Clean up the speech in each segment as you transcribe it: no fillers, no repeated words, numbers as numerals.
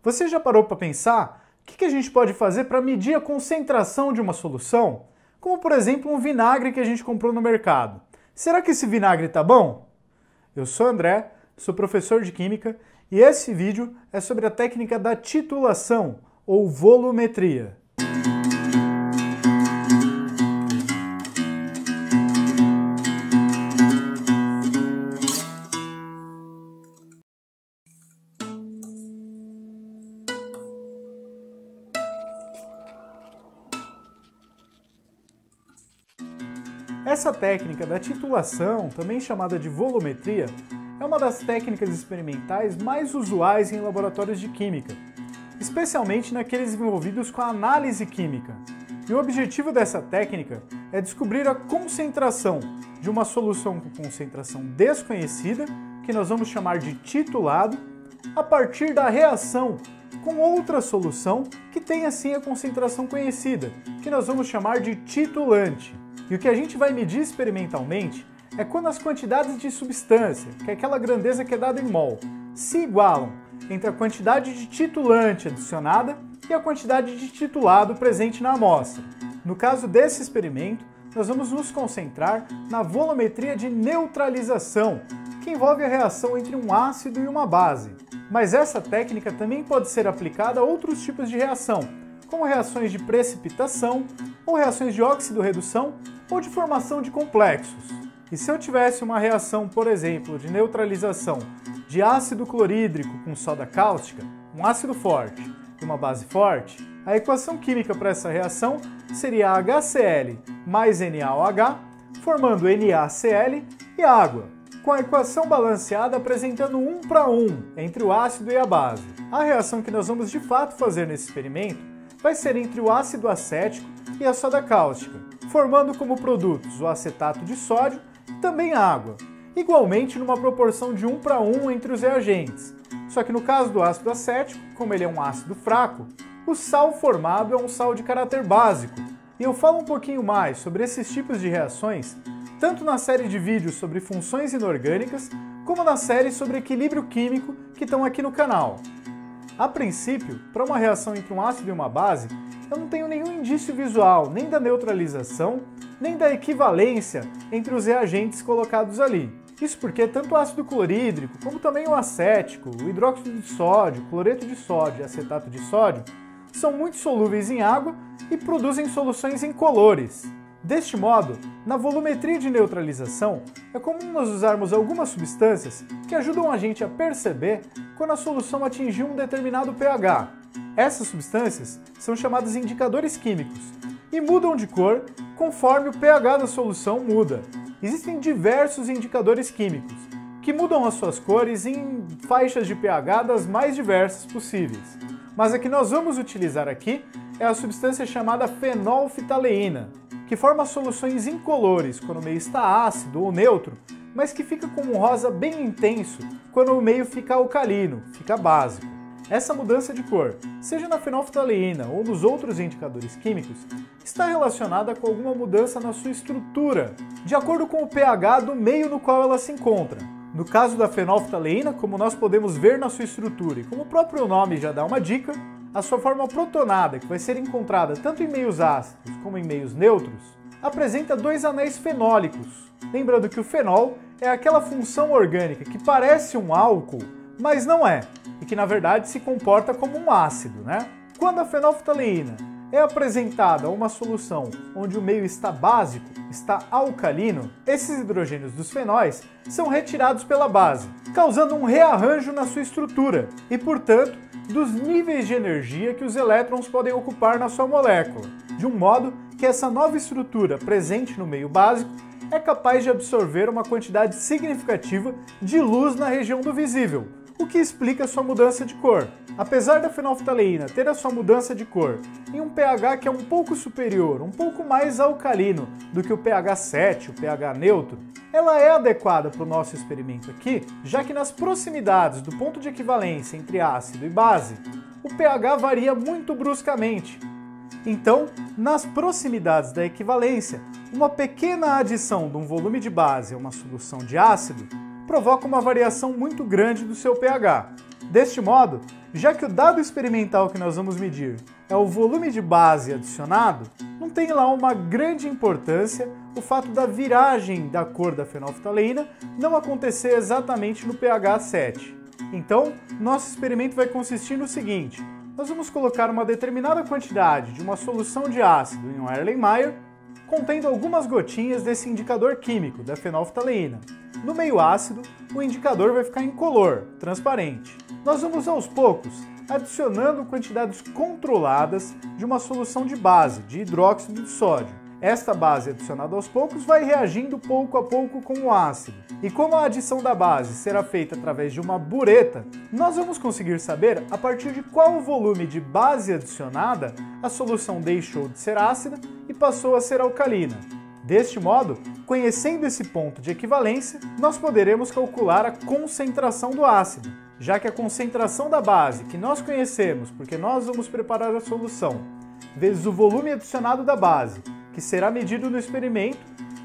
Você já parou para pensar o que a gente pode fazer para medir a concentração de uma solução? Como, por exemplo, um vinagre que a gente comprou no mercado. Será que esse vinagre está bom? Eu sou André, sou professor de Química e esse vídeo é sobre a técnica da titulação ou volumetria. Essa técnica da titulação, também chamada de volumetria, é uma das técnicas experimentais mais usuais em laboratórios de química, especialmente naqueles envolvidos com a análise química. E o objetivo dessa técnica é descobrir a concentração de uma solução com concentração desconhecida, que nós vamos chamar de titulado, a partir da reação com outra solução que tem assim a concentração conhecida, que nós vamos chamar de titulante. E o que a gente vai medir experimentalmente é quando as quantidades de substância, que é aquela grandeza que é dada em mol, se igualam entre a quantidade de titulante adicionada e a quantidade de titulado presente na amostra. No caso desse experimento, nós vamos nos concentrar na volumetria de neutralização, que envolve a reação entre um ácido e uma base. Mas essa técnica também pode ser aplicada a outros tipos de reação, como reações de precipitação, ou reações de óxido-redução, ou de formação de complexos. E se eu tivesse uma reação, por exemplo, de neutralização de ácido clorídrico com soda cáustica, um ácido forte e uma base forte, a equação química para essa reação seria HCl mais NaOH, formando NaCl e água, com a equação balanceada apresentando 1 para 1 entre o ácido e a base. A reação que nós vamos de fato fazer nesse experimento vai ser entre o ácido acético e a soda cáustica, formando como produtos o acetato de sódio e também água, igualmente numa proporção de 1 para 1 entre os reagentes. Só que no caso do ácido acético, como ele é um ácido fraco, o sal formado é um sal de caráter básico. E eu falo um pouquinho mais sobre esses tipos de reações, tanto na série de vídeos sobre funções inorgânicas, como na série sobre equilíbrio químico que estão aqui no canal. A princípio, para uma reação entre um ácido e uma base, eu não tenho nenhum indício visual, nem da neutralização, nem da equivalência entre os reagentes colocados ali. Isso porque tanto o ácido clorídrico, como também o acético, o hidróxido de sódio, cloreto de sódio e acetato de sódio são muito solúveis em água e produzem soluções incolores. Deste modo, na volumetria de neutralização, é comum nós usarmos algumas substâncias que ajudam a gente a perceber quando a solução atingiu um determinado pH. Essas substâncias são chamadas indicadores químicos e mudam de cor conforme o pH da solução muda. Existem diversos indicadores químicos que mudam as suas cores em faixas de pH das mais diversas possíveis. Mas a que nós vamos utilizar aqui é a substância chamada fenolftaleína, que forma soluções incolores quando o meio está ácido ou neutro, mas que fica com um rosa bem intenso quando o meio fica alcalino, fica básico. Essa mudança de cor, seja na fenolftaleína ou nos outros indicadores químicos, está relacionada com alguma mudança na sua estrutura, de acordo com o pH do meio no qual ela se encontra. No caso da fenolftaleína, como nós podemos ver na sua estrutura e como o próprio nome já dá uma dica, a sua forma protonada, que vai ser encontrada tanto em meios ácidos como em meios neutros, apresenta dois anéis fenólicos. Lembrando que o fenol é aquela função orgânica que parece um álcool, mas não é, e que na verdade se comporta como um ácido, né? Quando a fenolftaleína é apresentada a uma solução onde o meio está básico, está alcalino, esses hidrogênios dos fenóis são retirados pela base, causando um rearranjo na sua estrutura e, portanto, dos níveis de energia que os elétrons podem ocupar na sua molécula, de um modo que essa nova estrutura presente no meio básico é capaz de absorver uma quantidade significativa de luz na região do visível, o que explica sua mudança de cor. Apesar da fenolftaleína ter a sua mudança de cor em um pH que é um pouco superior, um pouco mais alcalino do que o pH 7, o pH neutro, ela é adequada para o nosso experimento aqui, já que nas proximidades do ponto de equivalência entre ácido e base, o pH varia muito bruscamente. Então, nas proximidades da equivalência, uma pequena adição de um volume de base a uma solução de ácido provoca uma variação muito grande do seu pH, Deste modo, já que o dado experimental que nós vamos medir é o volume de base adicionado, não tem lá uma grande importância o fato da viragem da cor da fenolftaleína não acontecer exatamente no pH 7. Então, nosso experimento vai consistir no seguinte: nós vamos colocar uma determinada quantidade de uma solução de ácido em um Erlenmeyer, contendo algumas gotinhas desse indicador químico da fenolftaleína. No meio ácido, o indicador vai ficar incolor, transparente. Nós vamos aos poucos adicionando quantidades controladas de uma solução de base, de hidróxido de sódio. Esta base adicionada aos poucos vai reagindo pouco a pouco com o ácido. E como a adição da base será feita através de uma bureta, nós vamos conseguir saber a partir de qual volume de base adicionada a solução deixou de ser ácida e passou a ser alcalina. Deste modo, conhecendo esse ponto de equivalência, nós poderemos calcular a concentração do ácido, já que a concentração da base que nós conhecemos porque nós vamos preparar a solução, vezes o volume adicionado da base, que será medido no experimento,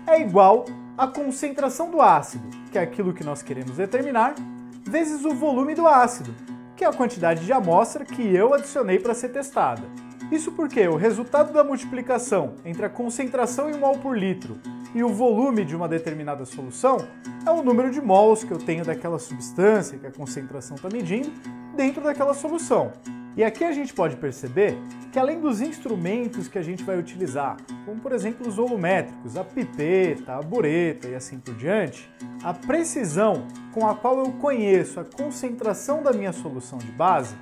é igual à concentração do ácido, que é aquilo que nós queremos determinar, vezes o volume do ácido, que é a quantidade de amostra que eu adicionei para ser testada. Isso porque o resultado da multiplicação entre a concentração em mol por litro e o volume de uma determinada solução é o número de mols que eu tenho daquela substância que a concentração está medindo dentro daquela solução. E aqui a gente pode perceber que além dos instrumentos que a gente vai utilizar, como por exemplo os volumétricos, a pipeta, a bureta e assim por diante, a precisão com a qual eu conheço a concentração da minha solução de base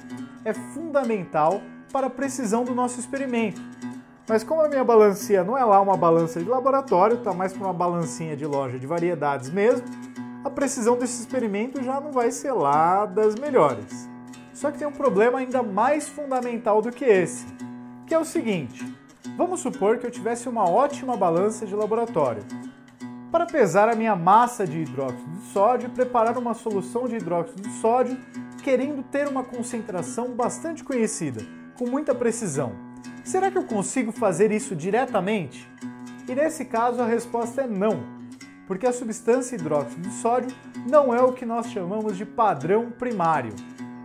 é fundamental para a precisão do nosso experimento. Mas como a minha balancinha não é lá uma balança de laboratório, está mais para uma balancinha de loja de variedades mesmo, a precisão desse experimento já não vai ser lá das melhores. Só que tem um problema ainda mais fundamental do que esse, que é o seguinte: vamos supor que eu tivesse uma ótima balança de laboratório. Para pesar a minha massa de hidróxido de sódio e preparar uma solução de hidróxido de sódio, querendo ter uma concentração bastante conhecida, com muita precisão. Será que eu consigo fazer isso diretamente? E nesse caso a resposta é não, porque a substância hidróxido de sódio não é o que nós chamamos de padrão primário.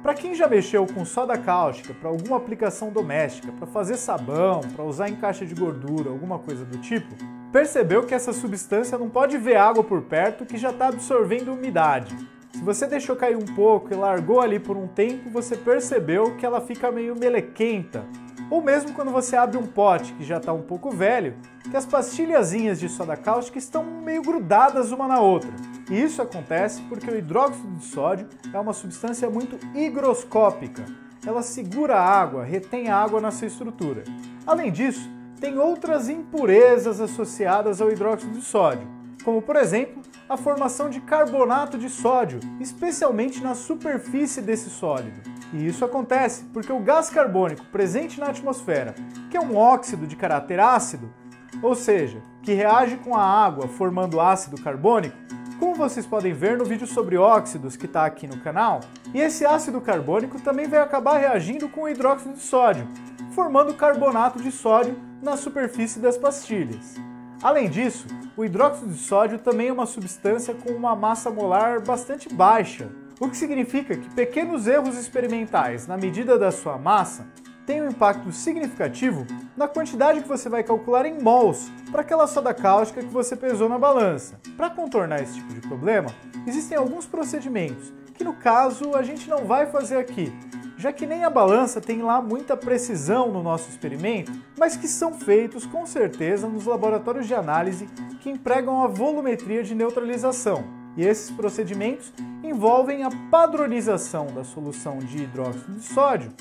Para quem já mexeu com soda cáustica para alguma aplicação doméstica, para fazer sabão, para usar em caixa de gordura, alguma coisa do tipo, percebeu que essa substância não pode ver água por perto que já está absorvendo umidade. Se você deixou cair um pouco e largou ali por um tempo, você percebeu que ela fica meio melequenta. Ou mesmo quando você abre um pote que já está um pouco velho, que as pastilhazinhas de soda cáustica estão meio grudadas uma na outra. E isso acontece porque o hidróxido de sódio é uma substância muito higroscópica. Ela segura a água, retém a água na sua estrutura. Além disso, tem outras impurezas associadas ao hidróxido de sódio, como por exemplo, a formação de carbonato de sódio, especialmente na superfície desse sólido. E isso acontece porque o gás carbônico presente na atmosfera, que é um óxido de caráter ácido, ou seja, que reage com a água formando ácido carbônico, como vocês podem ver no vídeo sobre óxidos que está aqui no canal, e esse ácido carbônico também vai acabar reagindo com o hidróxido de sódio, formando carbonato de sódio na superfície das pastilhas. Além disso, o hidróxido de sódio também é uma substância com uma massa molar bastante baixa, o que significa que pequenos erros experimentais na medida da sua massa têm um impacto significativo na quantidade que você vai calcular em mols para aquela soda cáustica que você pesou na balança. Para contornar esse tipo de problema, existem alguns procedimentos que no caso a gente não vai fazer aqui, já que nem a balança tem lá muita precisão no nosso experimento, mas que são feitos com certeza nos laboratórios de análise que empregam a volumetria de neutralização. E esses procedimentos envolvem a padronização da solução de hidróxido de sódio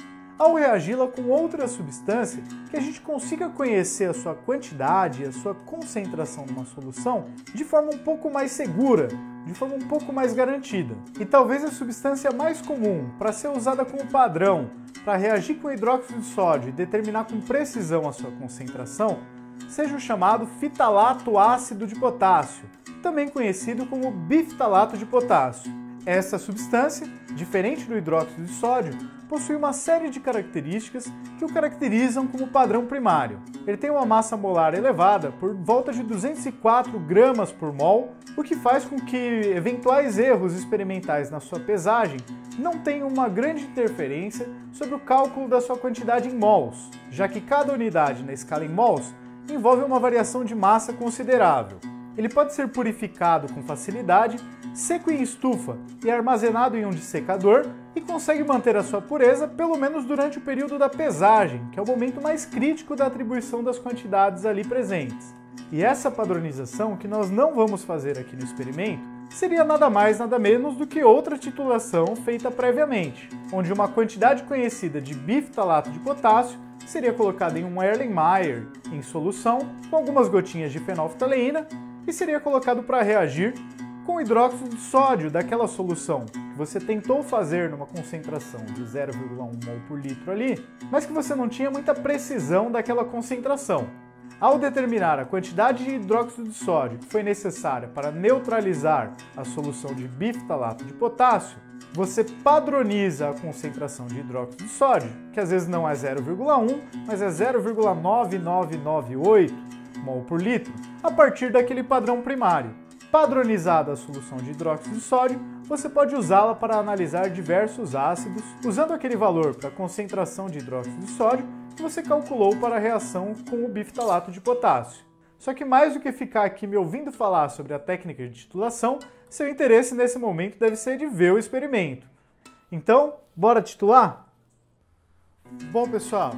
ao reagi-la com outra substância que a gente consiga conhecer a sua quantidade e a sua concentração numa solução de forma um pouco mais segura, de forma um pouco mais garantida. E talvez a substância mais comum para ser usada como padrão para reagir com o hidróxido de sódio e determinar com precisão a sua concentração seja o chamado fitalato ácido de potássio, também conhecido como biftalato de potássio. Essa substância, diferente do hidróxido de sódio, possui uma série de características que o caracterizam como padrão primário. Ele tem uma massa molar elevada por volta de 204 gramas por mol, o que faz com que eventuais erros experimentais na sua pesagem não tenham uma grande interferência sobre o cálculo da sua quantidade em mols, já que cada unidade na escala em mols envolve uma variação de massa considerável. Ele pode ser purificado com facilidade, seco em estufa e armazenado em um dessecador e consegue manter a sua pureza pelo menos durante o período da pesagem, que é o momento mais crítico da atribuição das quantidades ali presentes. E essa padronização, que nós não vamos fazer aqui no experimento, seria nada mais nada menos do que outra titulação feita previamente, onde uma quantidade conhecida de biftalato de potássio seria colocada em um Erlenmeyer em solução com algumas gotinhas de fenolftaleína e seria colocado para reagir com o hidróxido de sódio daquela solução que você tentou fazer numa concentração de 0,1 mol por litro ali, mas que você não tinha muita precisão daquela concentração. Ao determinar a quantidade de hidróxido de sódio que foi necessária para neutralizar a solução de biftalato de potássio, você padroniza a concentração de hidróxido de sódio, que às vezes não é 0,1, mas é 0,9998 mol por litro, a partir daquele padrão primário. Padronizada a solução de hidróxido de sódio, você pode usá-la para analisar diversos ácidos, usando aquele valor para a concentração de hidróxido de sódio que você calculou para a reação com o biftalato de potássio. Só que mais do que ficar aqui me ouvindo falar sobre a técnica de titulação, seu interesse nesse momento deve ser de ver o experimento. Então, bora titular? Bom, pessoal,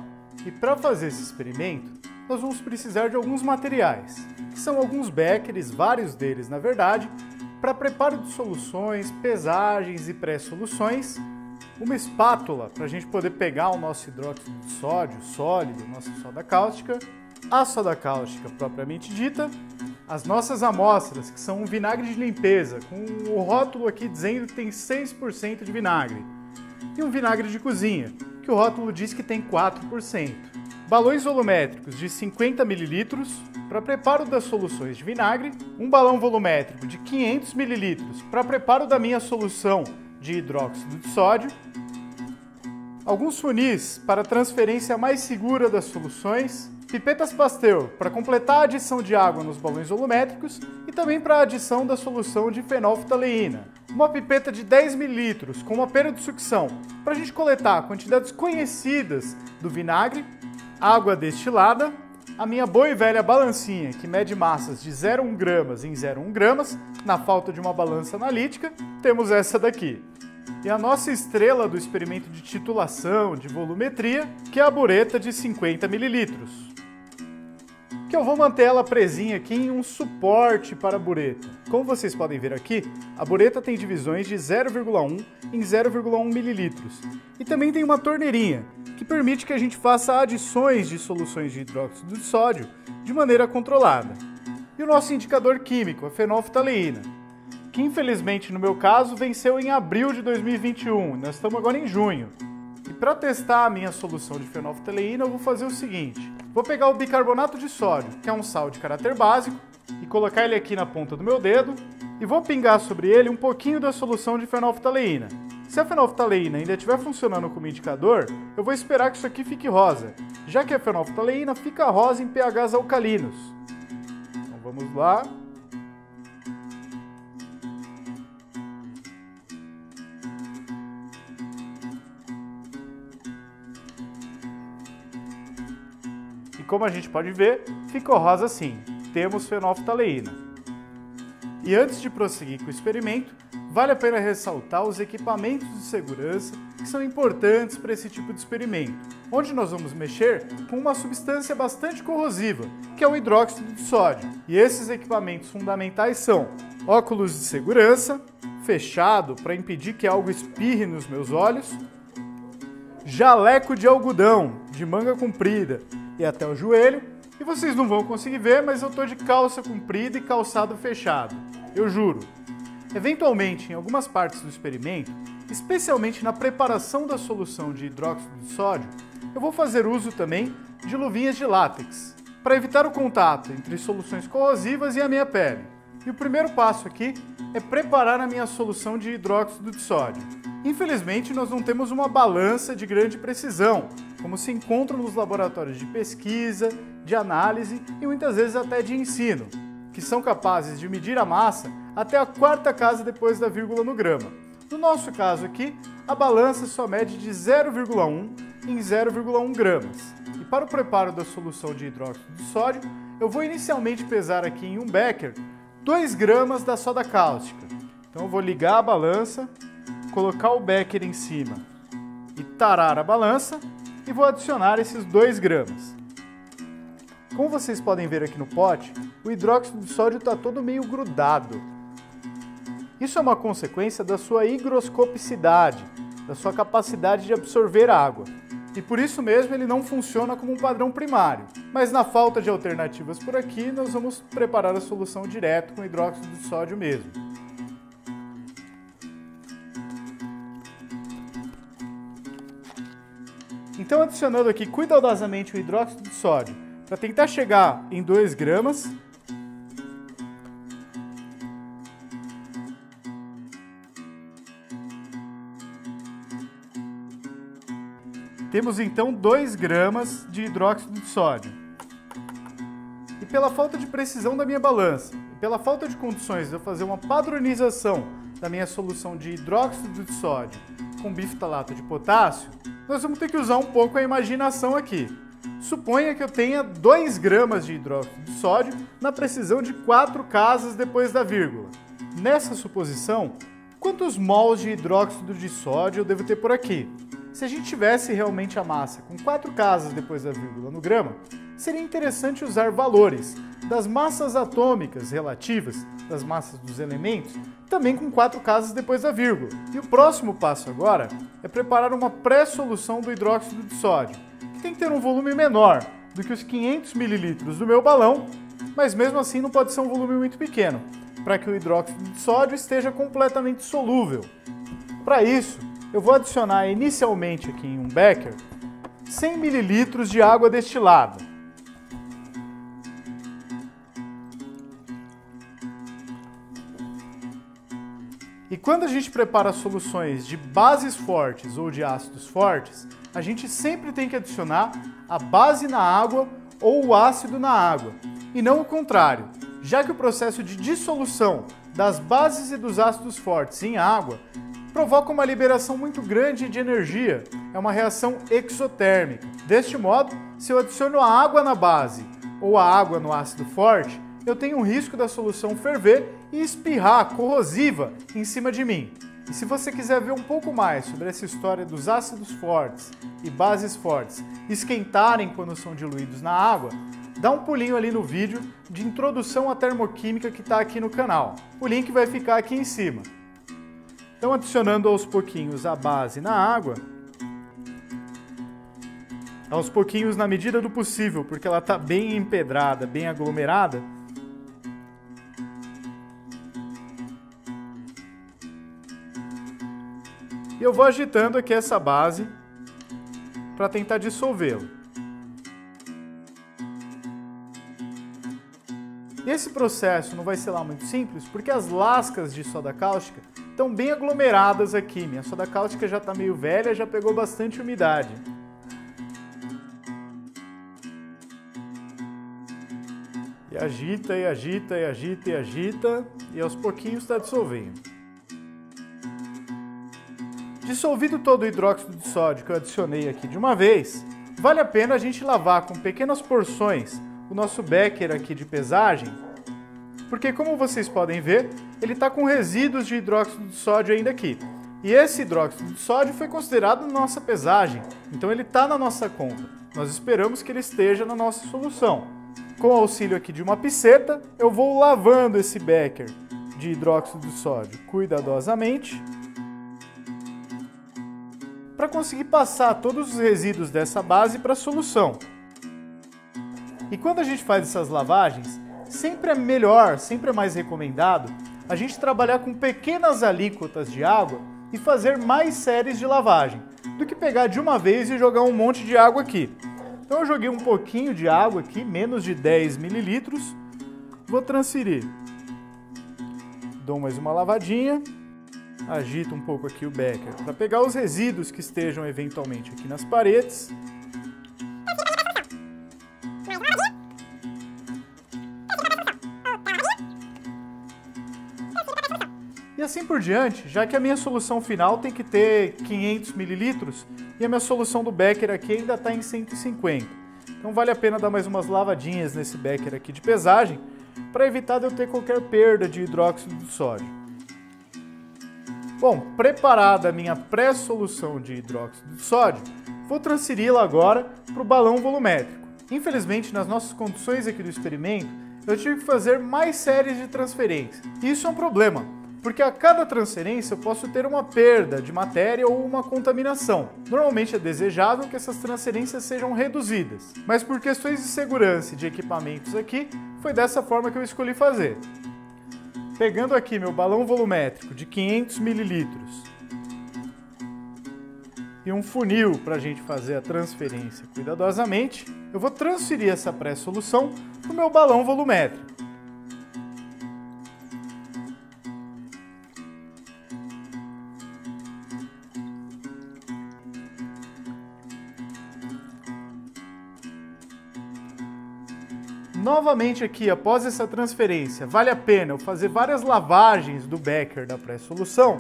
e para fazer esse experimento, nós vamos precisar de alguns materiais, que são alguns beckers, vários deles na verdade, para preparo de soluções, pesagens e pré-soluções, uma espátula para a gente poder pegar o nosso hidróxido de sódio sólido, nossa soda cáustica, a soda cáustica propriamente dita, as nossas amostras, que são um vinagre de limpeza, com o rótulo aqui dizendo que tem 6% de vinagre, e um vinagre de cozinha, que o rótulo diz que tem 4%. Balões volumétricos de 50 ml para preparo das soluções de vinagre, um balão volumétrico de 500 ml para preparo da minha solução de hidróxido de sódio, alguns funis para transferência mais segura das soluções, pipetas Pasteur para completar a adição de água nos balões volumétricos e também para a adição da solução de fenolftaleína, uma pipeta de 10 ml com uma pera de sucção para a gente coletar quantidades conhecidas do vinagre, água destilada, a minha boa e velha balancinha que mede massas de 0,1 gramas em 0,1 gramas, na falta de uma balança analítica, temos essa daqui. E a nossa estrela do experimento de titulação, de volumetria, que é a bureta de 50 ml. Que eu vou manter ela presinha aqui em um suporte para a bureta. Como vocês podem ver aqui, a bureta tem divisões de 0,1 em 0,1 ml. E também tem uma torneirinha, que permite que a gente faça adições de soluções de hidróxido de sódio de maneira controlada. E o nosso indicador químico, a fenolftaleína, que infelizmente no meu caso venceu em abril de 2021, nós estamos agora em junho. E para testar a minha solução de fenolftaleína eu vou fazer o seguinte, vou pegar o bicarbonato de sódio, que é um sal de caráter básico, e colocar ele aqui na ponta do meu dedo, e vou pingar sobre ele um pouquinho da solução de fenolftaleína. Se a fenolftaleína ainda estiver funcionando como indicador, eu vou esperar que isso aqui fique rosa, já que a fenolftaleína fica rosa em pHs alcalinos. Então vamos lá. E como a gente pode ver, ficou rosa sim, temos fenolftaleína. E antes de prosseguir com o experimento, vale a pena ressaltar os equipamentos de segurança que são importantes para esse tipo de experimento, onde nós vamos mexer com uma substância bastante corrosiva, que é o hidróxido de sódio. E esses equipamentos fundamentais são óculos de segurança, fechado para impedir que algo espirre nos meus olhos, jaleco de algodão, de manga comprida e até o joelho, e vocês não vão conseguir ver, mas eu estou de calça comprida e calçado fechado, eu juro. Eventualmente, em algumas partes do experimento, especialmente na preparação da solução de hidróxido de sódio, eu vou fazer uso também de luvinhas de látex, para evitar o contato entre soluções corrosivas e a minha pele. E o primeiro passo aqui é preparar a minha solução de hidróxido de sódio. Infelizmente, nós não temos uma balança de grande precisão, como se encontra nos laboratórios de pesquisa, de análise e muitas vezes até de ensino, que são capazes de medir a massa até a quarta casa depois da vírgula no grama. No nosso caso aqui, a balança só mede de 0,1 em 0,1 gramas. E para o preparo da solução de hidróxido de sódio, eu vou inicialmente pesar aqui em um becker 2 gramas da soda cáustica. Então eu vou ligar a balança, colocar o becker em cima e tarar a balança e vou adicionar esses 2 gramas. Como vocês podem ver aqui no pote, o hidróxido de sódio está todo meio grudado. Isso é uma consequência da sua higroscopicidade, da sua capacidade de absorver água. E por isso mesmo ele não funciona como um padrão primário. Mas na falta de alternativas por aqui, nós vamos preparar a solução direto com hidróxido de sódio mesmo. Então, adicionando aqui cuidadosamente o hidróxido de sódio para tentar chegar em 2 gramas, temos então 2 gramas de hidróxido de sódio. E pela falta de precisão da minha balança, e pela falta de condições de eu fazer uma padronização da minha solução de hidróxido de sódio com bifitalato de potássio, nós vamos ter que usar um pouco a imaginação aqui. Suponha que eu tenha 2 gramas de hidróxido de sódio na precisão de 4 casas depois da vírgula. Nessa suposição, quantos mols de hidróxido de sódio eu devo ter por aqui? Se a gente tivesse realmente a massa com 4 casas depois da vírgula no grama, seria interessante usar valores das massas atômicas relativas, das massas dos elementos, também com 4 casas depois da vírgula. E o próximo passo agora é preparar uma pré-solução do hidróxido de sódio, que tem que ter um volume menor do que os 500 ml do meu balão, mas mesmo assim não pode ser um volume muito pequeno, para que o hidróxido de sódio esteja completamente solúvel. Para isso, eu vou adicionar inicialmente aqui em um becker 100 ml de água destilada. E quando a gente prepara soluções de bases fortes ou de ácidos fortes, a gente sempre tem que adicionar a base na água ou o ácido na água, e não o contrário, já que o processo de dissolução das bases e dos ácidos fortes em água provoca uma liberação muito grande de energia, é uma reação exotérmica. Deste modo, se eu adiciono a água na base ou a água no ácido forte, eu tenho um risco da solução ferver e espirrar corrosiva em cima de mim. E se você quiser ver um pouco mais sobre essa história dos ácidos fortes e bases fortes esquentarem quando são diluídos na água, dá um pulinho ali no vídeo de introdução à termoquímica que está aqui no canal. O link vai ficar aqui em cima. Então, adicionando aos pouquinhos a base na água, aos pouquinhos na medida do possível, porque ela está bem empedrada, bem aglomerada. E eu vou agitando aqui essa base para tentar dissolvê-la. E esse processo não vai ser lá muito simples, porque as lascas de soda cáustica estão bem aglomeradas aqui. Minha soda cáustica já está meio velha, já pegou bastante umidade. E agita, e agita, e agita, e agita, e aos pouquinhos está dissolvendo. Dissolvido todo o hidróxido de sódio que eu adicionei aqui de uma vez, vale a pena a gente lavar com pequenas porções o nosso becker aqui de pesagem, porque como vocês podem ver, ele está com resíduos de hidróxido de sódio ainda aqui. E esse hidróxido de sódio foi considerado na nossa pesagem, então ele está na nossa conta. Nós esperamos que ele esteja na nossa solução. Com o auxílio aqui de uma piceta, eu vou lavando esse becker de hidróxido de sódio cuidadosamente, para conseguir passar todos os resíduos dessa base para a solução. E quando a gente faz essas lavagens, sempre é melhor, sempre é mais recomendado a gente trabalhar com pequenas alíquotas de água e fazer mais séries de lavagem, do que pegar de uma vez e jogar um monte de água aqui. Então eu joguei um pouquinho de água aqui, menos de 10 ml, vou transferir Dou mais uma lavadinha, agito um pouco aqui o becker para pegar os resíduos que estejam eventualmente aqui nas paredes. E assim por diante, já que a minha solução final tem que ter 500 ml e a minha solução do becker aqui ainda está em 150. Então vale a pena dar mais umas lavadinhas nesse becker aqui de pesagem para evitar de eu ter qualquer perda de hidróxido de sódio. Bom, preparada a minha pré-solução de hidróxido de sódio, vou transferi-la agora para o balão volumétrico. Infelizmente, nas nossas condições aqui do experimento, eu tive que fazer mais séries de transferências. E isso é um problema, porque a cada transferência eu posso ter uma perda de matéria ou uma contaminação. Normalmente é desejável que essas transferências sejam reduzidas, mas por questões de segurança e de equipamentos aqui, foi dessa forma que eu escolhi fazer. Pegando aqui meu balão volumétrico de 500 ml e um funil para a gente fazer a transferência cuidadosamente, eu vou transferir essa pré-solução para o meu balão volumétrico. Novamente aqui, após essa transferência, vale a pena eu fazer várias lavagens do becker da pré-solução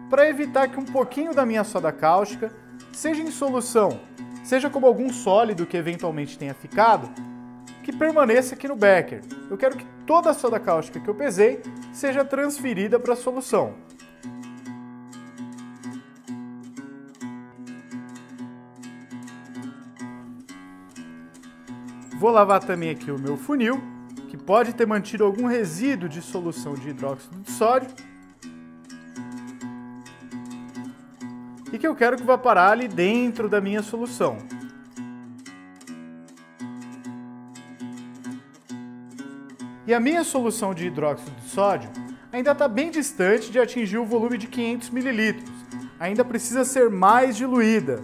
para evitar que um pouquinho da minha soda cáustica, seja em solução, seja como algum sólido que eventualmente tenha ficado, que permaneça aqui no becker. Eu quero que toda a soda cáustica que eu pesei seja transferida para a solução. Vou lavar também aqui o meu funil, que pode ter mantido algum resíduo de solução de hidróxido de sódio e que eu quero que vá parar ali dentro da minha solução. E a minha solução de hidróxido de sódio ainda está bem distante de atingir o volume de 500 ml. Ainda precisa ser mais diluída.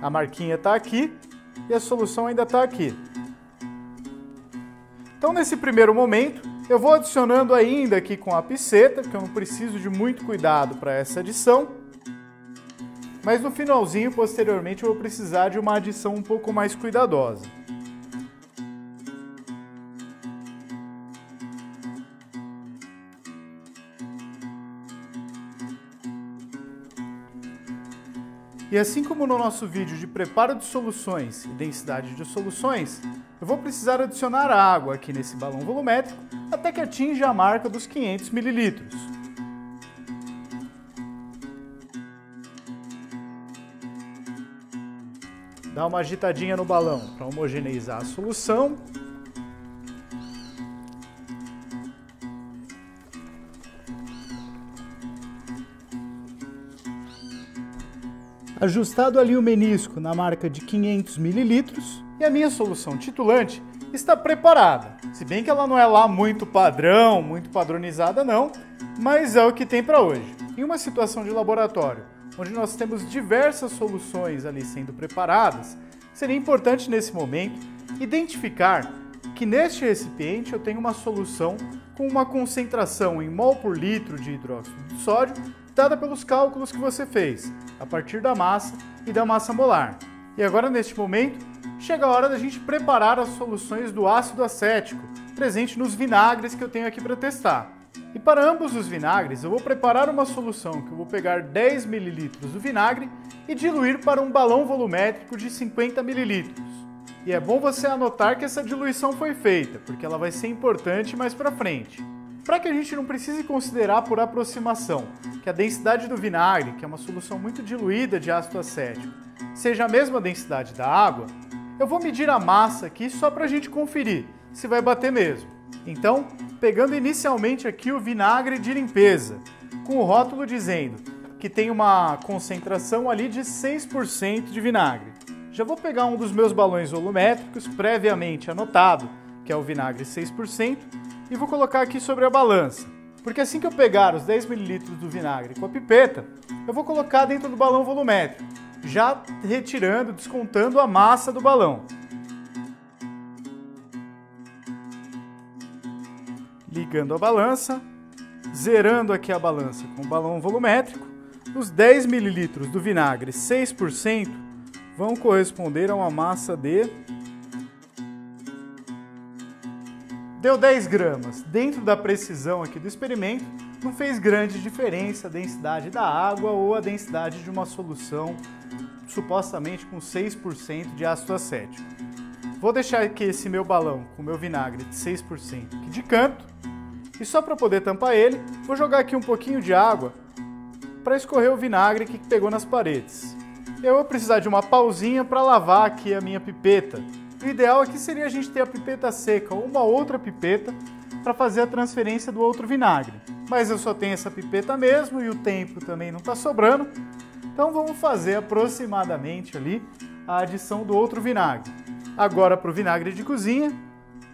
A marquinha está aqui e a solução ainda está aqui. Então, nesse primeiro momento, eu vou adicionando ainda aqui com a piceta, que eu não preciso de muito cuidado para essa adição. Mas no finalzinho, posteriormente, eu vou precisar de uma adição um pouco mais cuidadosa. E assim como no nosso vídeo de preparo de soluções e densidade de soluções, eu vou precisar adicionar água aqui nesse balão volumétrico até que atinja a marca dos 500 ml. Dá uma agitadinha no balão para homogeneizar a solução. Ajustado ali o menisco na marca de 500 ml e a minha solução titulante está preparada. Se bem que ela não é lá muito padrão, muito padronizada não, mas é o que tem para hoje. Em uma situação de laboratório, onde nós temos diversas soluções ali sendo preparadas, seria importante nesse momento identificar que neste recipiente eu tenho uma solução com uma concentração em mol por litro de hidróxido de sódio dada pelos cálculos que você fez, a partir da massa e da massa molar. E agora, neste momento, chega a hora da gente preparar as soluções do ácido acético, presente nos vinagres que eu tenho aqui para testar. E para ambos os vinagres, eu vou preparar uma solução que eu vou pegar 10 ml do vinagre e diluir para um balão volumétrico de 50 ml. E é bom você anotar que essa diluição foi feita, porque ela vai ser importante mais para frente. Para que a gente não precise considerar por aproximação que a densidade do vinagre, que é uma solução muito diluída de ácido acético, seja a mesma densidade da água, eu vou medir a massa aqui só para a gente conferir se vai bater mesmo. Então, pegando inicialmente aqui o vinagre de limpeza, com o rótulo dizendo que tem uma concentração ali de 6% de vinagre. Já vou pegar um dos meus balões volumétricos previamente anotado, que é o vinagre 6%, e vou colocar aqui sobre a balança. Porque assim que eu pegar os 10 ml do vinagre com a pipeta, eu vou colocar dentro do balão volumétrico, já retirando, descontando a massa do balão. ligando a balança, zerando aqui a balança com o balão volumétrico. Os 10 ml do vinagre 6% vão corresponder a uma massa de... Deu 10 gramas. Dentro da precisão aqui do experimento, não fez grande diferença a densidade da água ou a densidade de uma solução supostamente com 6% de ácido acético. Vou deixar aqui esse meu balão com o meu vinagre de 6% aqui de canto. E só para poder tampar ele, vou jogar aqui um pouquinho de água para escorrer o vinagre que pegou nas paredes. Eu vou precisar de uma pausinha para lavar aqui a minha pipeta. O ideal aqui seria a gente ter a pipeta seca ou uma outra pipeta para fazer a transferência do outro vinagre. Mas eu só tenho essa pipeta mesmo e o tempo também não está sobrando. Então vamos fazer aproximadamente ali a adição do outro vinagre. Agora para o vinagre de cozinha,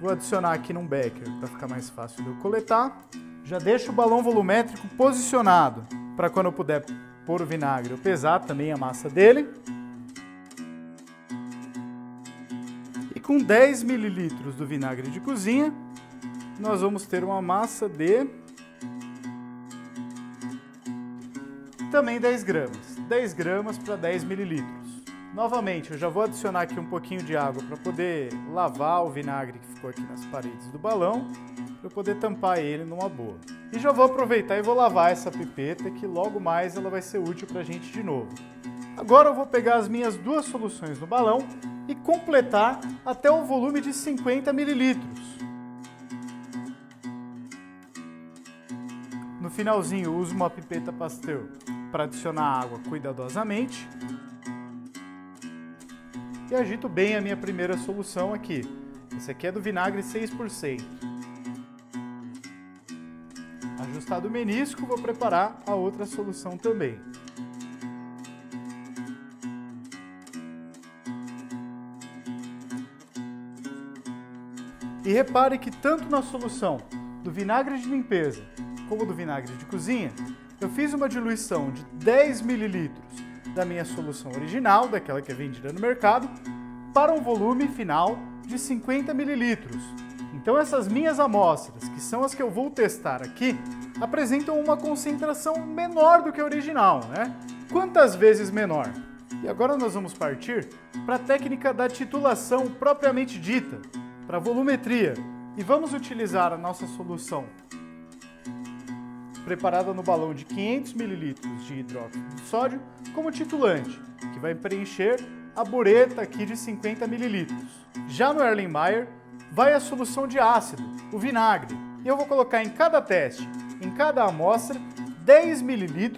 vou adicionar aqui num becker para ficar mais fácil de eu coletar. Já deixo o balão volumétrico posicionado para quando eu puder pôr o vinagre eu pesar também a massa dele. E com 10 ml do vinagre de cozinha, nós vamos ter uma massa de também 10 gramas. 10 gramas para 10 ml. Novamente, eu já vou adicionar aqui um pouquinho de água para poder lavar o vinagre que ficou aqui nas paredes do balão, para eu poder tampar ele numa boa. E já vou aproveitar e vou lavar essa pipeta, que logo mais ela vai ser útil para a gente de novo. Agora eu vou pegar as minhas duas soluções no balão e completar até o volume de 50 ml. No finalzinho, eu uso uma pipeta Pasteur para adicionar água cuidadosamente. E agito bem a minha primeira solução aqui. Esse aqui é do vinagre 6%. Ajustado o menisco, vou preparar a outra solução também. E repare que tanto na solução do vinagre de limpeza como do vinagre de cozinha, eu fiz uma diluição de 10 ml da minha solução original, daquela que é vendida no mercado, para um volume final de 50 ml. Então essas minhas amostras, que são as que eu vou testar aqui, apresentam uma concentração menor do que a original, né? Quantas vezes menor? E agora nós vamos partir para a técnica da titulação propriamente dita, para a volumetria. E vamos utilizar a nossa solução preparada no balão de 500 ml de hidróxido de sódio como titulante, que vai preencher a bureta aqui de 50 ml. Já no Erlenmeyer vai a solução de ácido, o vinagre, e eu vou colocar em cada teste, em cada amostra, 10 ml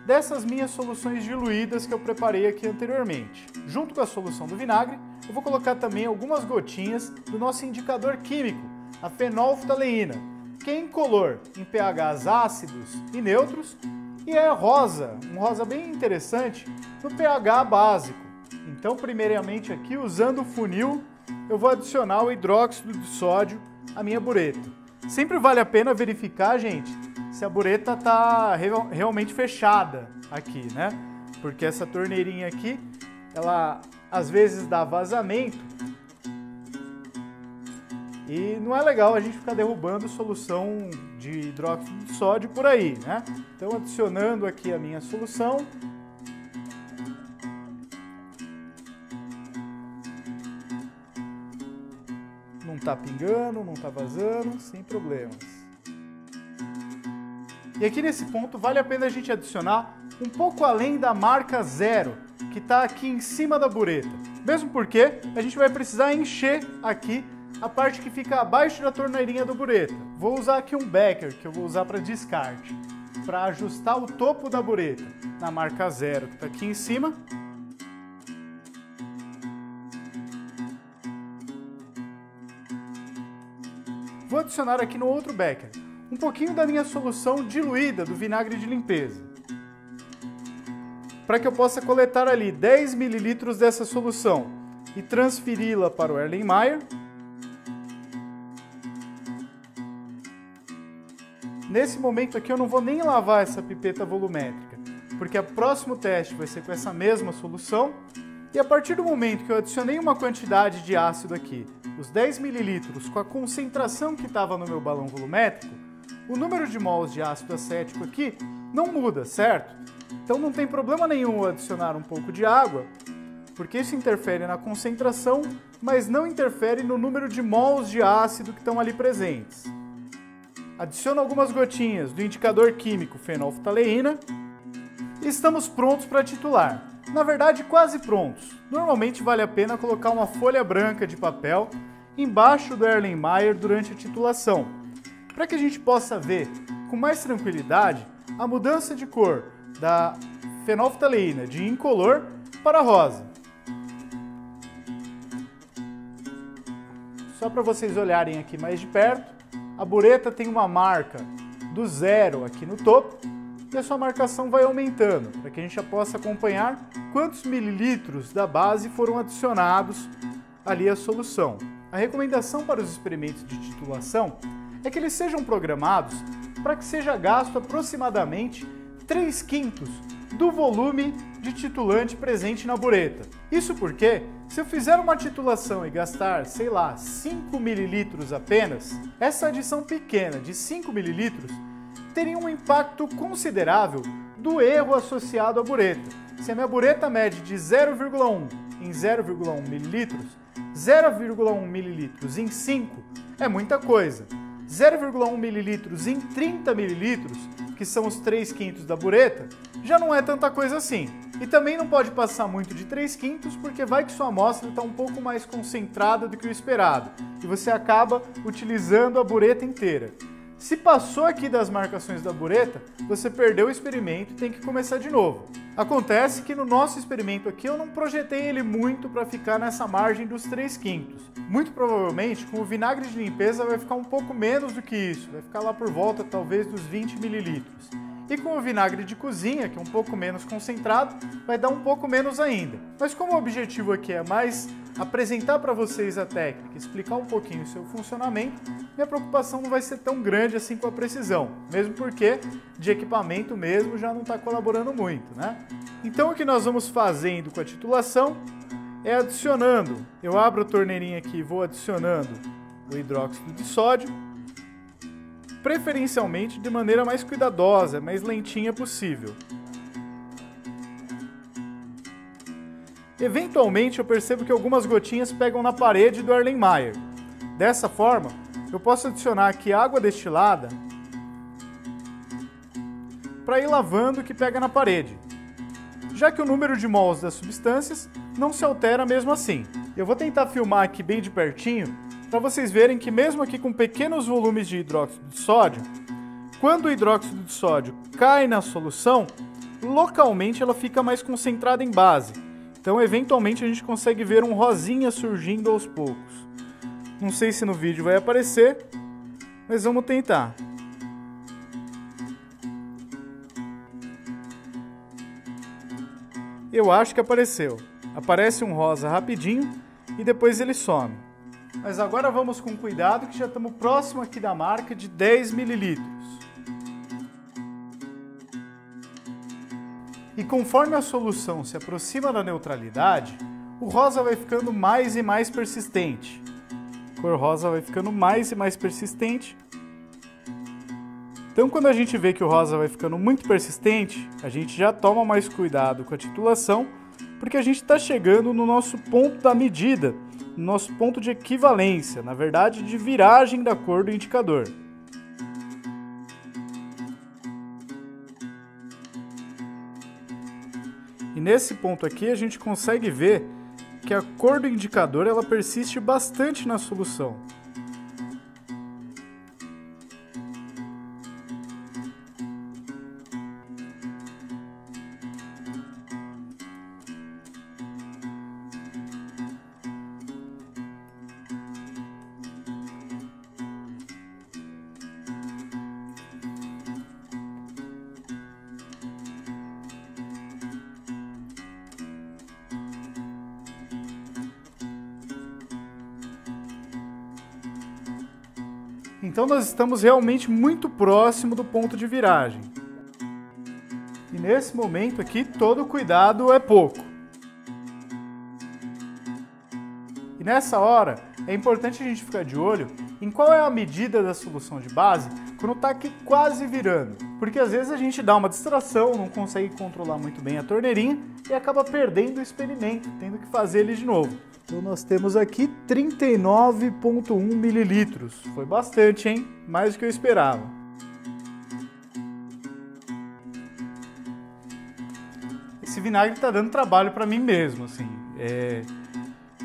dessas minhas soluções diluídas que eu preparei aqui anteriormente. Junto com a solução do vinagre, eu vou colocar também algumas gotinhas do nosso indicador químico, a fenolftaleína, que é incolor em pHs ácidos e neutros, e é rosa, um rosa bem interessante, no pH básico. Então, primeiramente aqui, usando o funil, eu vou adicionar o hidróxido de sódio à minha bureta. Sempre vale a pena verificar, gente, se a bureta está realmente fechada aqui, né? Porque essa torneirinha aqui, ela às vezes dá vazamento e não é legal a gente ficar derrubando solução de hidróxido de sódio por aí, né? Então, adicionando aqui a minha solução. Não está pingando, não está vazando, sem problemas. E aqui nesse ponto vale a pena a gente adicionar um pouco além da marca 0, que está aqui em cima da bureta. Mesmo porque a gente vai precisar encher aqui a parte que fica abaixo da torneirinha do bureta. Vou usar aqui um becker, que eu vou usar para descarte, para ajustar o topo da bureta na marca 0, que está aqui em cima. Vou adicionar aqui no outro becker um pouquinho da minha solução diluída do vinagre de limpeza, para que eu possa coletar ali 10 ml dessa solução e transferi-la para o Erlenmeyer. Nesse momento aqui eu não vou nem lavar essa pipeta volumétrica, porque o próximo teste vai ser com essa mesma solução. E a partir do momento que eu adicionei uma quantidade de ácido aqui, os 10 ml com a concentração que estava no meu balão volumétrico, o número de mols de ácido acético aqui não muda, certo? Então não tem problema nenhum adicionar um pouco de água, porque isso interfere na concentração, mas não interfere no número de mols de ácido que estão ali presentes. Adiciono algumas gotinhas do indicador químico fenolftaleína e estamos prontos para titular. Na verdade, quase prontos. Normalmente vale a pena colocar uma folha branca de papel embaixo do Erlenmeyer durante a titulação, para que a gente possa ver com mais tranquilidade a mudança de cor da fenolftaleína de incolor para rosa. Só para vocês olharem aqui mais de perto, a bureta tem uma marca do 0 aqui no topo e a sua marcação vai aumentando, para que a gente já possa acompanhar quantos mililitros da base foram adicionados ali à solução. A recomendação para os experimentos de titulação é que eles sejam programados para que seja gasto aproximadamente 3/5 do volume de titulante presente na bureta. Isso porque, se eu fizer uma titulação e gastar, sei lá, 5 ml apenas, essa adição pequena de 5 ml teria um impacto considerável do erro associado à bureta. Se a minha bureta mede de 0,1 em 0,1 ml, 0,1 ml em 5 é muita coisa. 0,1 ml em 30 ml, que são os 3/5 da bureta, já não é tanta coisa assim. E também não pode passar muito de 3/5, porque vai que sua amostra está um pouco mais concentrada do que o esperado, e você acaba utilizando a bureta inteira. Se passou aqui das marcações da bureta, você perdeu o experimento e tem que começar de novo. Acontece que no nosso experimento aqui eu não projetei ele muito para ficar nessa margem dos 3/5. Muito provavelmente com o vinagre de limpeza vai ficar um pouco menos do que isso, vai ficar lá por volta talvez dos 20 ml. E com o vinagre de cozinha, que é um pouco menos concentrado, vai dar um pouco menos ainda. Mas como o objetivo aqui é mais apresentar para vocês a técnica, explicar um pouquinho o seu funcionamento, minha preocupação não vai ser tão grande assim com a precisão, mesmo porque de equipamento mesmo já não está colaborando muito, né? Então o que nós vamos fazendo com a titulação é adicionando, eu abro a torneirinha aqui e vou adicionando o hidróxido de sódio, preferencialmente de maneira mais cuidadosa, mais lentinha possível. Eventualmente eu percebo que algumas gotinhas pegam na parede do Erlenmeyer. Dessa forma, eu posso adicionar aqui água destilada para ir lavando o que pega na parede, já que o número de mols das substâncias não se altera mesmo assim. Eu vou tentar filmar aqui bem de pertinho para vocês verem que mesmo aqui com pequenos volumes de hidróxido de sódio, quando o hidróxido de sódio cai na solução, localmente ela fica mais concentrada em base. Então, eventualmente, a gente consegue ver um rosinha surgindo aos poucos. Não sei se no vídeo vai aparecer, mas vamos tentar. Eu acho que apareceu. Aparece um rosa rapidinho e depois ele some. Mas agora vamos com cuidado que já estamos próximo aqui da marca de 10 ml. E conforme a solução se aproxima da neutralidade, o rosa vai ficando mais e mais persistente. A cor rosa vai ficando mais e mais persistente. Então, quando a gente vê que o rosa vai ficando muito persistente, a gente já toma mais cuidado com a titulação, porque a gente está chegando no nosso ponto da medida, no nosso ponto de equivalência, na verdade, de viragem da cor do indicador. E nesse ponto aqui a gente consegue ver que a cor do indicador ela persiste bastante na solução. Então nós estamos realmente muito próximo do ponto de viragem. E nesse momento aqui, todo cuidado é pouco. nessa hora, é importante a gente ficar de olho em qual é a medida da solução de base quando tá aqui quase virando, porque às vezes a gente dá uma distração, não consegue controlar muito bem a torneirinha e acaba perdendo o experimento, tendo que fazer ele de novo. Então nós temos aqui 39,1 mililitros, foi bastante, hein? Mais do que eu esperava. Esse vinagre tá dando trabalho para mim mesmo, assim,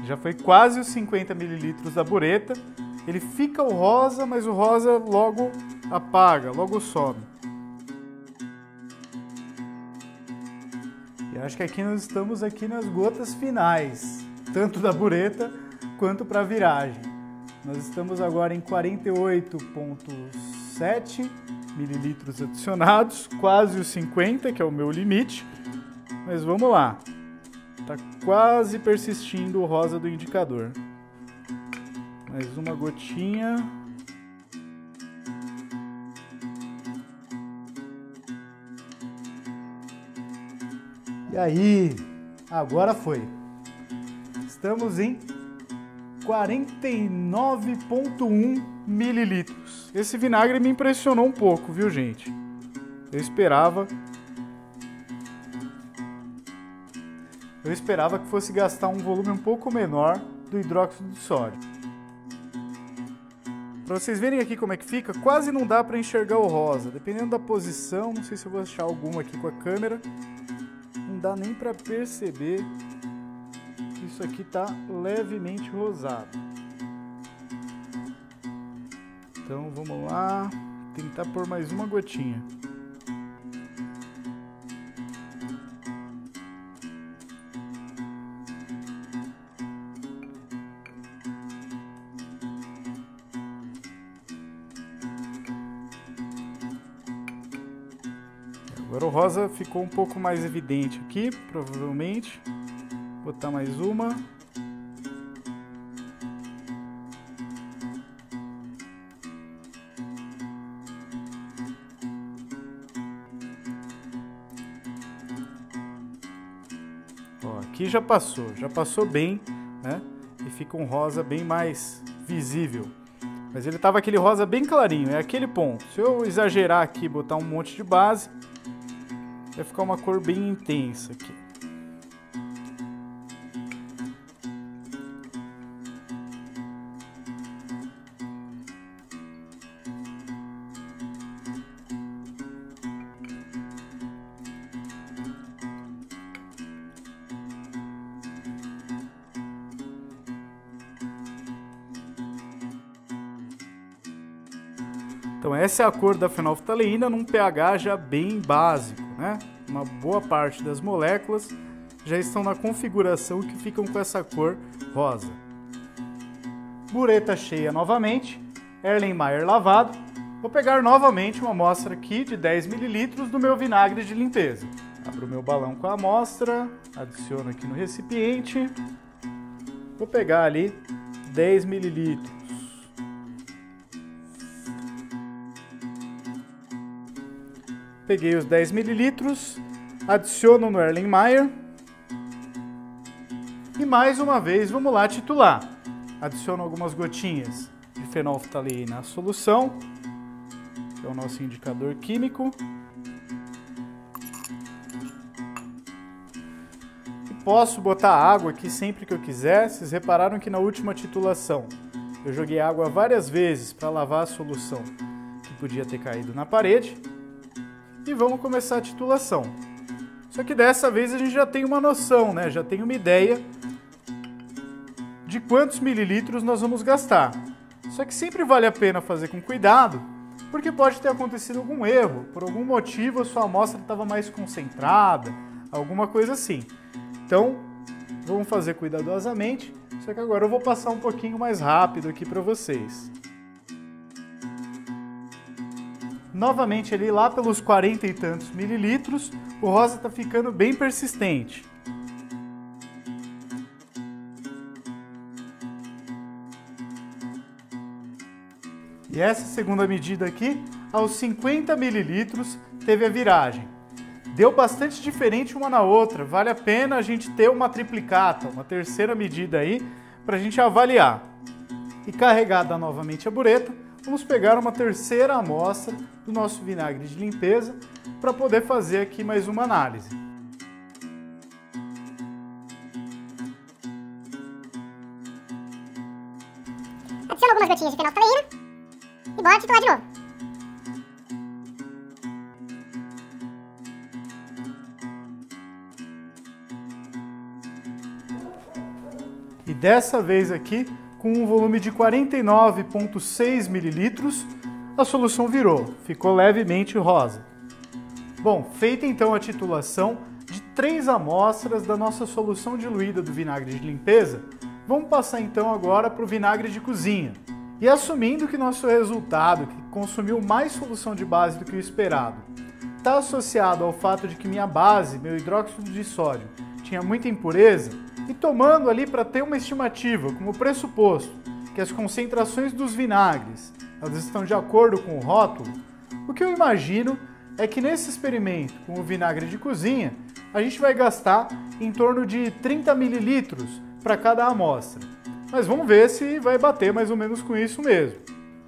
já foi quase os 50 mililitros da bureta. Ele fica o rosa, mas o rosa logo apaga, logo some. E acho que aqui nós estamos nas gotas finais, tanto da bureta quanto para a viragem. Nós estamos agora em 48,7 mililitros adicionados, quase os 50, que é o meu limite. Mas vamos lá, está quase persistindo o rosa do indicador. Mais uma gotinha. E aí, agora foi. Estamos em 49,1 mililitros. Esse vinagre me impressionou um pouco, viu, gente? Eu esperava que fosse gastar um volume um pouco menor do hidróxido de sódio. Para vocês verem aqui como é que fica, quase não dá para enxergar o rosa. Dependendo da posição, não sei se eu vou achar alguma aqui com a câmera, não dá nem para perceber que isso aqui está levemente rosado. Então vamos lá, tentar pôr mais uma gotinha. Agora o rosa ficou um pouco mais evidente aqui, provavelmente. Vou botar mais uma. Ó, aqui já passou bem, né? E fica um rosa bem mais visível. Mas ele tava aquele rosa bem clarinho, é aquele ponto. Se eu exagerar aqui e botar um monte de base, vai ficar uma cor bem intensa aqui. Então essa é a cor da fenolftaleína num pH já bem básico, né? Uma boa parte das moléculas já estão na configuração que ficam com essa cor rosa. Bureta cheia novamente, Erlenmeyer lavado. Vou pegar novamente uma amostra aqui de 10 ml do meu vinagre de limpeza. Abro o meu balão com a amostra, adiciono aqui no recipiente. Vou pegar ali 10 ml. Peguei os 10 ml, adiciono no Erlenmeyer e mais uma vez vamos lá titular. Adiciono algumas gotinhas de fenolftaleína à solução, que é o nosso indicador químico. E posso botar água aqui sempre que eu quiser. Vocês repararam que na última titulação eu joguei água várias vezes para lavar a solução que podia ter caído na parede. E vamos começar a titulação. Só que dessa vez a gente já tem uma noção, né? Já tem uma ideia de quantos mililitros nós vamos gastar. Só que sempre vale a pena fazer com cuidado, porque pode ter acontecido algum erro, por algum motivo a sua amostra estava mais concentrada, alguma coisa assim. Então, vamos fazer cuidadosamente, só que agora eu vou passar um pouquinho mais rápido aqui para vocês. Novamente ali lá pelos 40 e tantos mililitros, o rosa está ficando bem persistente. E essa segunda medida aqui, aos 50 mililitros, teve a viragem. Deu bastante diferente uma na outra, vale a pena a gente ter uma triplicata, uma terceira medida aí, para a gente avaliar. E carregada novamente a bureta, vamos pegar uma terceira amostra do nosso vinagre de limpeza para poder fazer aqui mais uma análise. Adiciona algumas gotinhas de fenolftaleína e bora titular de novo. E dessa vez aqui, com um volume de 49,6 ml, a solução virou, ficou levemente rosa. Bom, feita então a titulação de 3 amostras da nossa solução diluída do vinagre de limpeza, vamos passar então agora para o vinagre de cozinha. E assumindo que nosso resultado, que consumiu mais solução de base do que o esperado, está associado ao fato de que minha base, meu hidróxido de sódio, tinha muita impureza, e tomando ali para ter uma estimativa como pressuposto que as concentrações dos vinagres elas estão de acordo com o rótulo, o que eu imagino é que nesse experimento com o vinagre de cozinha a gente vai gastar em torno de 30 ml para cada amostra. Mas vamos ver se vai bater mais ou menos com isso mesmo.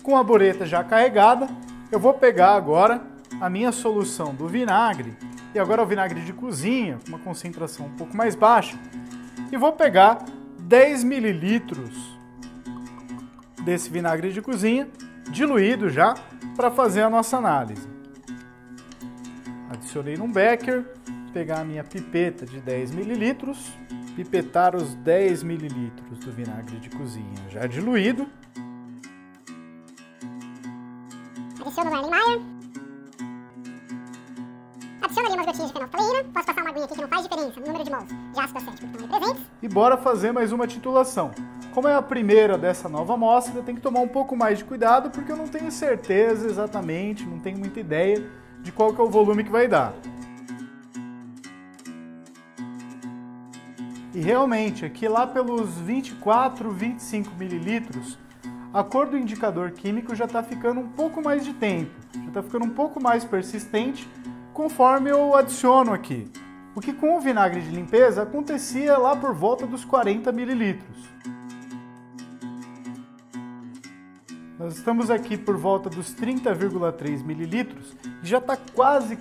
Com a bureta já carregada, eu vou pegar agora a minha solução do vinagre, e agora o vinagre de cozinha, com uma concentração um pouco mais baixa, e vou pegar 10 ml desse vinagre de cozinha, diluído já, para fazer a nossa análise. Adicionei num becker, pegar a minha pipeta de 10 ml, pipetar os 10 ml do vinagre de cozinha já diluído. Adiciono o Erlenmeyer. Adiciono ali umas gotinhas de fenolftaleína. Posso passar uma aguinha aqui que não faz diferença no número de mols de ácido acético que estão ali presentes. E bora fazer mais uma titulação. Como é a primeira dessa nova amostra, tem que tomar um pouco mais de cuidado porque eu não tenho certeza exatamente, não tenho muita ideia de qual que é o volume que vai dar. E realmente, aqui lá pelos 24, 25 ml, a cor do indicador químico já está ficando um pouco mais de tempo, já está ficando um pouco mais persistente conforme eu adiciono aqui. O que com o vinagre de limpeza acontecia lá por volta dos 40 ml. Nós estamos aqui por volta dos 30,3 ml e já está quase.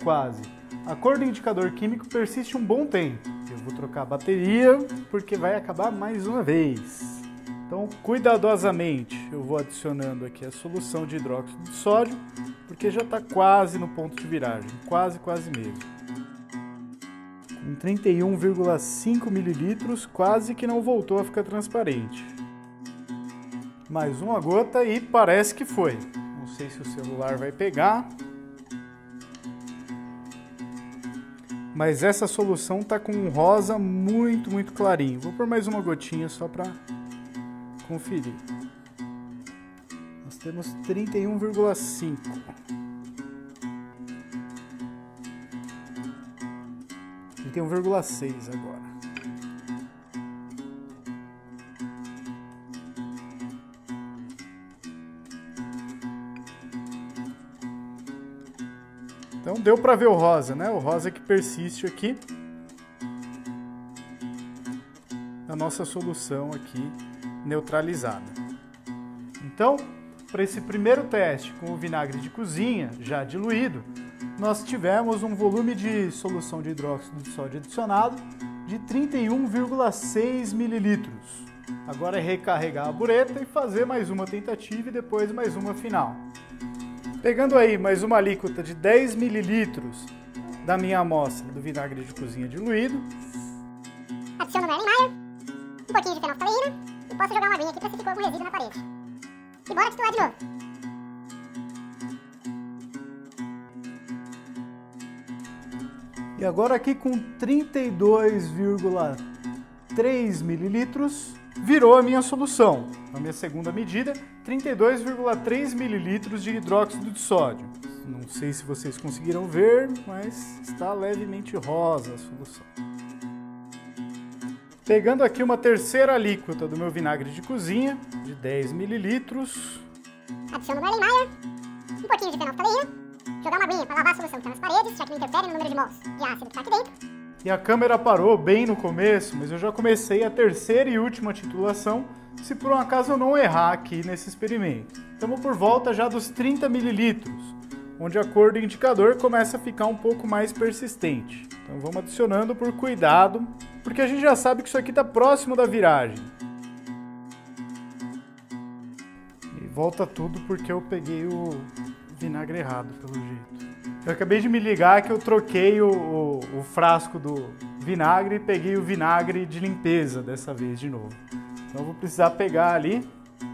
A cor do indicador químico persiste um bom tempo. Eu vou trocar a bateria porque vai acabar mais uma vez. Então, cuidadosamente, eu vou adicionando aqui a solução de hidróxido de sódio, porque já está quase no ponto de viragem, quase mesmo. Com 31,5 ml, quase que não voltou a ficar transparente. Mais uma gota e parece que foi. Não sei se o celular vai pegar. Mas essa solução está com um rosa muito clarinho. Vou pôr mais uma gotinha só para conferir. Nós temos 31,5. E tem 1,6 agora. Então deu para ver o rosa, né? O rosa que persiste aqui na nossa solução aqui neutralizada. Então, para esse primeiro teste com o vinagre de cozinha já diluído, nós tivemos um volume de solução de hidróxido de sódio adicionado de 31,6 ml. Agora é recarregar a bureta e fazer mais uma tentativa e depois mais uma final. Pegando aí mais uma alíquota de 10 ml da minha amostra do vinagre de cozinha diluído. Adiciono o Erlenmeyer, um pouquinho de fenolftaleína e posso jogar uma aguinha aqui para se ficou algum resíduo na parede. E bora titular de novo. E agora aqui com 32,3 ml virou a minha solução. Na minha segunda medida, 32,3 ml de hidróxido de sódio. Não sei se vocês conseguiram ver, mas está levemente rosa a solução. Pegando aqui uma terceira alíquota do meu vinagre de cozinha, de 10 ml. Adiciono o Erlenmeyer, um pouquinho de fenolftaleína, jogar uma aguinha para lavar a solução que está nas paredes, já que não interfere no número de mols de ácido que está aqui dentro. E a câmera parou bem no começo, mas eu já comecei a terceira e última titulação, se por um acaso eu não errar aqui nesse experimento. Estamos por volta já dos 30 ml, onde a cor do indicador começa a ficar um pouco mais persistente. Então vamos adicionando por cuidado, porque a gente já sabe que isso aqui está próximo da viragem. E volta tudo porque eu peguei o vinagre errado, pelo jeito. Eu acabei de me ligar que eu troquei o frasco do vinagre e peguei o vinagre de limpeza dessa vez de novo. Então eu vou precisar pegar ali,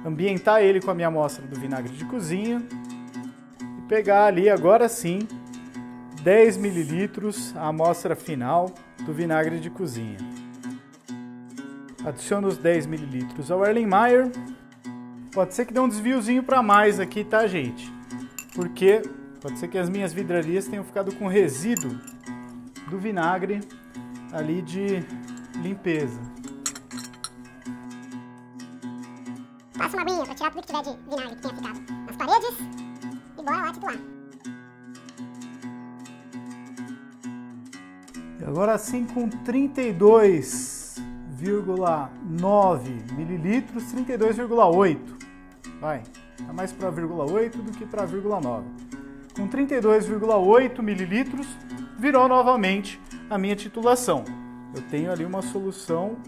ambientar ele com a minha amostra do vinagre de cozinha e pegar ali, agora sim, 10 ml, a amostra final do vinagre de cozinha. Adiciono os 10 ml ao Erlenmeyer. Pode ser que dê um desviozinho para mais aqui, tá, gente? Porque pode ser que as minhas vidrarias tenham ficado com resíduo do vinagre ali de limpeza. Passa uma aguinha para tirar tudo que tiver de vinagre que tenha ficado nas paredes e bora lá titular. E agora sim, com 32,9 ml, 32,8. Vai, tá mais para 0,8 do que para 0,9. Com 32,8 ml, virou novamente a minha titulação. Eu tenho ali uma solução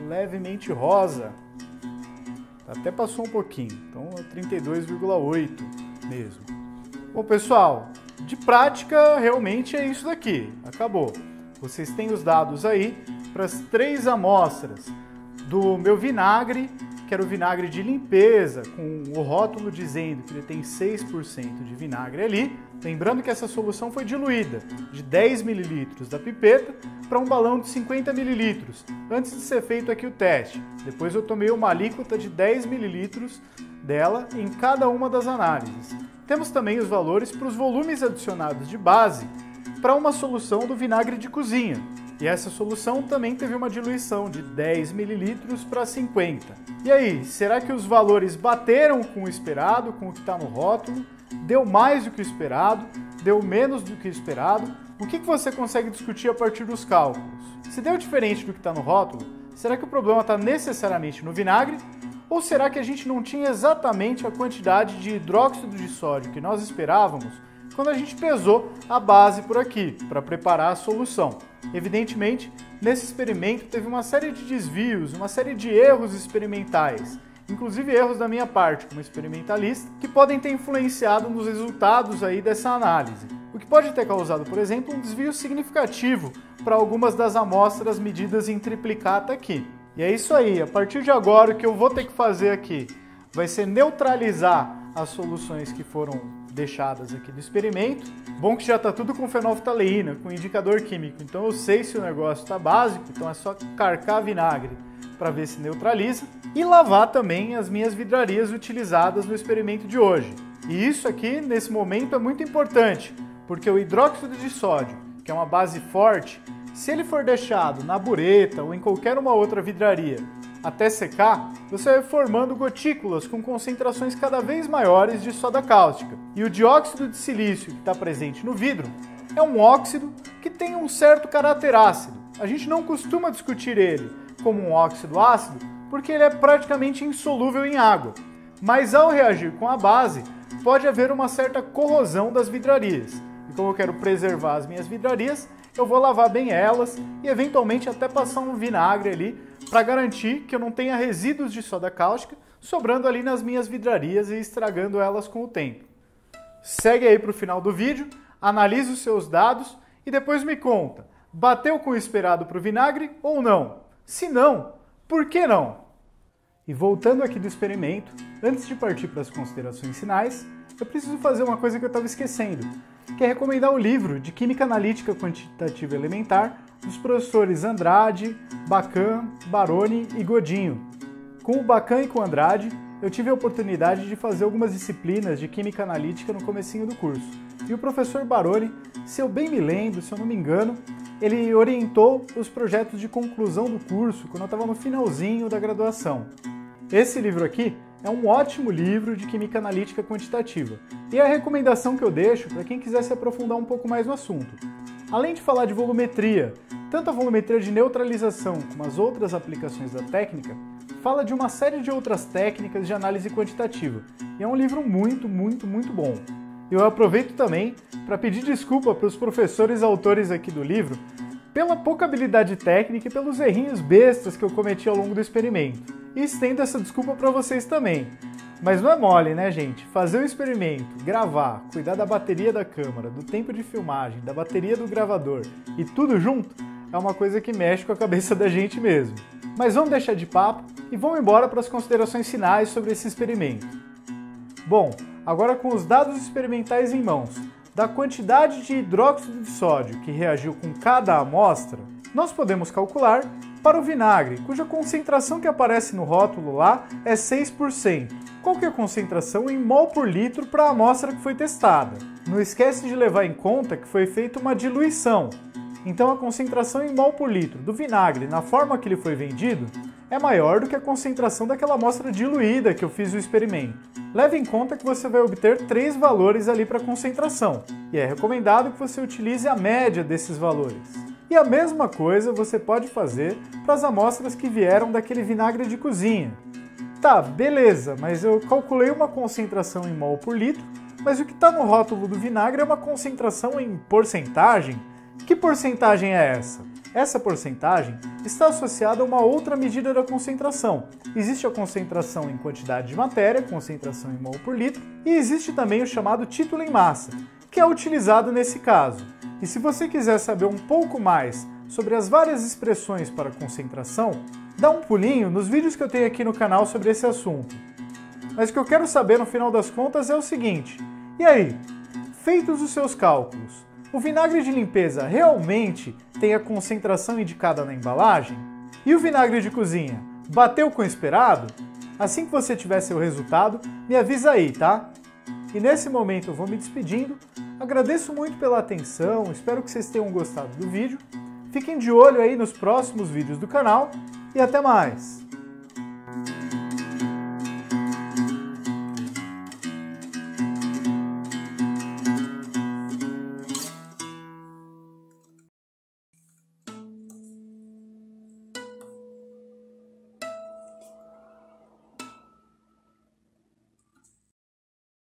levemente rosa. Até passou um pouquinho, então é 32,8 mesmo. Bom, pessoal, de prática realmente é isso daqui. Acabou. Vocês têm os dados aí para as 3 amostras do meu vinagre, que era o vinagre de limpeza, com o rótulo dizendo que ele tem 6% de vinagre ali. Lembrando que essa solução foi diluída de 10 ml da pipeta para um balão de 50 ml, antes de ser feito aqui o teste. Depois eu tomei uma alíquota de 10 ml dela em cada uma das análises. Temos também os valores para os volumes adicionados de base para uma solução do vinagre de cozinha. E essa solução também teve uma diluição de 10 ml para 50. E aí, será que os valores bateram com o esperado, com o que está no rótulo? Deu mais do que o esperado? Deu menos do que o esperado? O que você consegue discutir a partir dos cálculos? Se deu diferente do que está no rótulo, será que o problema está necessariamente no vinagre? Ou será que a gente não tinha exatamente a quantidade de hidróxido de sódio que nós esperávamos quando a gente pesou a base por aqui, para preparar a solução? Evidentemente, nesse experimento teve uma série de desvios, uma série de erros experimentais, inclusive erros da minha parte como experimentalista, que podem ter influenciado nos resultados aí dessa análise. O que pode ter causado, por exemplo, um desvio significativo para algumas das amostras medidas em triplicata aqui. E é isso aí, a partir de agora o que eu vou ter que fazer aqui vai ser neutralizar as soluções que foram deixadas aqui do experimento. Bom que já está tudo com fenolftaleína, com indicador químico, então eu sei se o negócio está básico, então é só carcar vinagre para ver se neutraliza. E lavar também as minhas vidrarias utilizadas no experimento de hoje. E isso aqui, nesse momento, é muito importante, porque o hidróxido de sódio, que é uma base forte, se ele for deixado na bureta ou em qualquer uma outra vidraria até secar, você vai formando gotículas com concentrações cada vez maiores de soda cáustica. E o dióxido de silício que está presente no vidro é um óxido que tem um certo caráter ácido. A gente não costuma discutir ele como um óxido ácido porque ele é praticamente insolúvel em água. Mas ao reagir com a base, pode haver uma certa corrosão das vidrarias. E como eu quero preservar as minhas vidrarias, eu vou lavar bem elas e eventualmente até passar um vinagre ali para garantir que eu não tenha resíduos de soda cáustica sobrando ali nas minhas vidrarias e estragando elas com o tempo. Segue aí para o final do vídeo, analisa os seus dados e depois me conta, bateu com o esperado para o vinagre ou não? Se não, por que não? E voltando aqui do experimento, antes de partir para as considerações finais, eu preciso fazer uma coisa que eu estava esquecendo, que é recomendar o livro de Química Analítica Quantitativa Elementar dos professores Andrade, Baccan, Baroni e Godinho. Com o Baccan e com o Andrade, eu tive a oportunidade de fazer algumas disciplinas de Química Analítica no comecinho do curso. E o professor Baroni, se eu bem me lembro, se eu não me engano, ele orientou os projetos de conclusão do curso quando eu estava no finalzinho da graduação. Esse livro aqui é um ótimo livro de Química Analítica Quantitativa e é a recomendação que eu deixo para quem quiser se aprofundar um pouco mais no assunto. Além de falar de volumetria, tanto a volumetria de neutralização como as outras aplicações da técnica, fala de uma série de outras técnicas de análise quantitativa. E é um livro muito bom. Eu aproveito também para pedir desculpa para os professores autores aqui do livro pela pouca habilidade técnica e pelos errinhos bestas que eu cometi ao longo do experimento. E estendo essa desculpa para vocês também. Mas não é mole, né, gente? Fazer o experimento, gravar, cuidar da bateria da câmera, do tempo de filmagem, da bateria do gravador e tudo junto é uma coisa que mexe com a cabeça da gente mesmo. Mas vamos deixar de papo e vamos embora para as considerações finais sobre esse experimento. Bom, agora com os dados experimentais em mãos, da quantidade de hidróxido de sódio que reagiu com cada amostra, nós podemos calcular para o vinagre, cuja concentração que aparece no rótulo lá é 6%. Qual que é a concentração em mol por litro para a amostra que foi testada? Não esquece de levar em conta que foi feita uma diluição. Então a concentração em mol por litro do vinagre na forma que ele foi vendido é maior do que a concentração daquela amostra diluída que eu fiz o experimento. Leve em conta que você vai obter 3 valores ali para concentração, e é recomendado que você utilize a média desses valores. E a mesma coisa você pode fazer para as amostras que vieram daquele vinagre de cozinha. Tá, beleza, mas eu calculei uma concentração em mol por litro, mas o que está no rótulo do vinagre é uma concentração em porcentagem. Que porcentagem é essa? Essa porcentagem está associada a uma outra medida da concentração. Existe a concentração em quantidade de matéria, concentração em mol por litro, e existe também o chamado título em massa, que é utilizado nesse caso. E se você quiser saber um pouco mais sobre as várias expressões para concentração, dá um pulinho nos vídeos que eu tenho aqui no canal sobre esse assunto. Mas o que eu quero saber no final das contas é o seguinte: e aí, feitos os seus cálculos, o vinagre de limpeza realmente tem a concentração indicada na embalagem? E o vinagre de cozinha, bateu com o esperado? Assim que você tiver seu resultado, me avisa aí, tá? E nesse momento eu vou me despedindo, agradeço muito pela atenção, espero que vocês tenham gostado do vídeo, fiquem de olho aí nos próximos vídeos do canal e até mais!